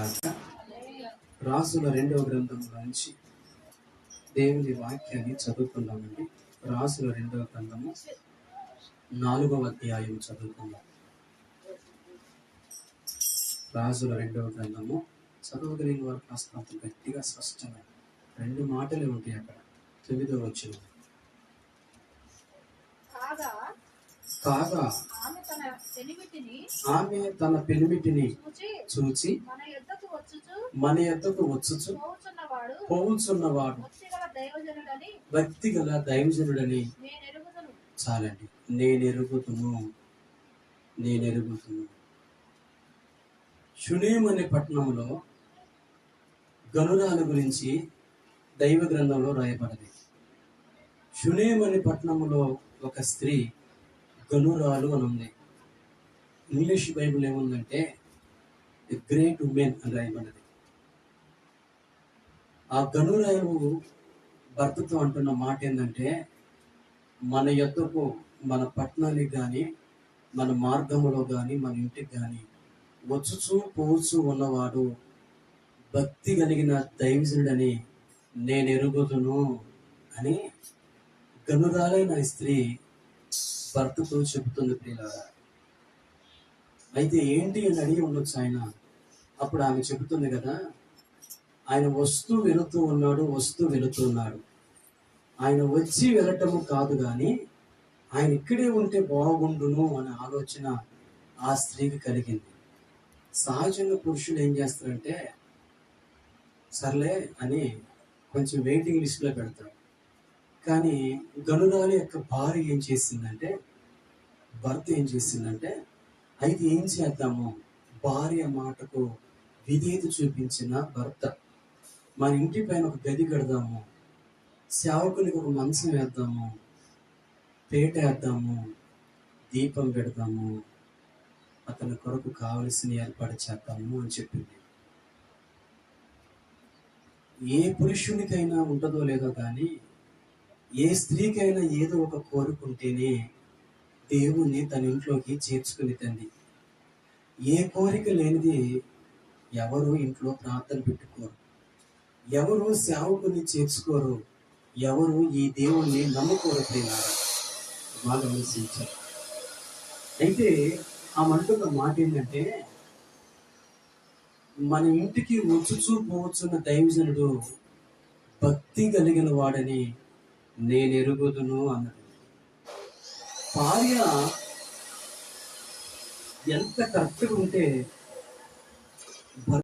గాక. రాసుల 2వ గ్రంథం నుంచి దేవుని వాక్యాన్ని చదువుకుందామండి. రాసుల 2వ గ్రంథము 4వ అధ్యాయం చదువుకుందాం. రాసుల 2వ గ్రంథము చదవగలిగిన వారు కాస్త గట్టిగా స్పష్టంగా 2 మాటలే ఉంటాయి అక్కడ. 9వ వచనం. కాగా ఆమె తన పెనిమిటిని చూచి మన యొద్దకు వచ్చుచు పోవుచున్నవాడు భక్తి గల దైవజనుడని చాలండి. నేనెరుగుతును. షునేమ్ అనే పట్టణంలో గనురాల గురించి దైవ గ్రంథంలో రాయబడింది. షునేమ్ అనే పట్టణంలో ఒక స్త్రీ గనురాలు అని ఉంది. ఇంగ్లీష్ బైబిల్ ఏముందంటే గ్రేట్ ఉమెన్ అని రాయబడింది. ఆ గనురాలు భర్తతో అంటున్న మాట ఏంటంటే, మన యొద్దకు మన పట్టణానికి కానీ మన మార్గంలో కానీ మన ఇంటికి కానీ వచ్చుచూ పోచు ఉన్నవాడు భక్తి కలిగిన దైవజనుడని నేను ఎరుగుదును అని గనురాలైన స్త్రీ భర్తతో చెబుతుంది. ప్రియులారా, అయితే ఏంటి అని అడిగి ఉండొచ్చు ఆయన. అప్పుడు ఆమె చెబుతుంది కదా, ఆయన వస్తూ వెళుతున్నాడు. ఆయన వచ్చి వెళ్ళటము కాదు కానీ ఆయన ఇక్కడే ఉంటే బాగుండును అనే ఆలోచన ఆ స్త్రీకి కలిగింది. సహజంగా పురుషులు ఏం చేస్తారంటే, సర్లే అని కొంచెం వెయిటింగ్ లిస్ట్లో పెడతారు. కానీ గనురాలి యొక్క భర్త ఏం చేసిందంటే, అయితే ఏం చేద్దాము, భార్య మాటకు విధేయత చూపించిన భర్త, మన ఇంటి పైన ఒక గది కడదాము, సేవకునికి ఒక మంచం వేద్దాము, పేట వేద్దాము, దీపం పెడదాము, అతని కొరకు కావలసిన ఏర్పాటు చేద్దాము అని చెప్పింది. ఏ పురుషునికైనా ఉంటుందో లేదో కానీ ఏ స్త్రీకైనా ఏదో ఒక కోరుకుంటేనే దేవుణ్ణి తన ఇంట్లోకి చేర్చుకుని తండ్రి. ఏ కోరిక లేనిది ఎవరు ఇంట్లో ప్రార్థన పెట్టుకోరు, ఎవరు సేవకుని చేర్చుకోరు, ఎవరు ఈ దేవుణ్ణి నమ్ముకోరు. బాగా ఆలోచించారు. అయితే ఆ అంటున్న మాట ఏంటంటే, మన ఇంటికి వచ్చుచూ పోవచ్చున్న దైవజనుడు భక్తి కలిగిన వాడని నేను ఎరుగుదును అన్నది. భార్య ఎంత కరెక్ట్గా ఉంటే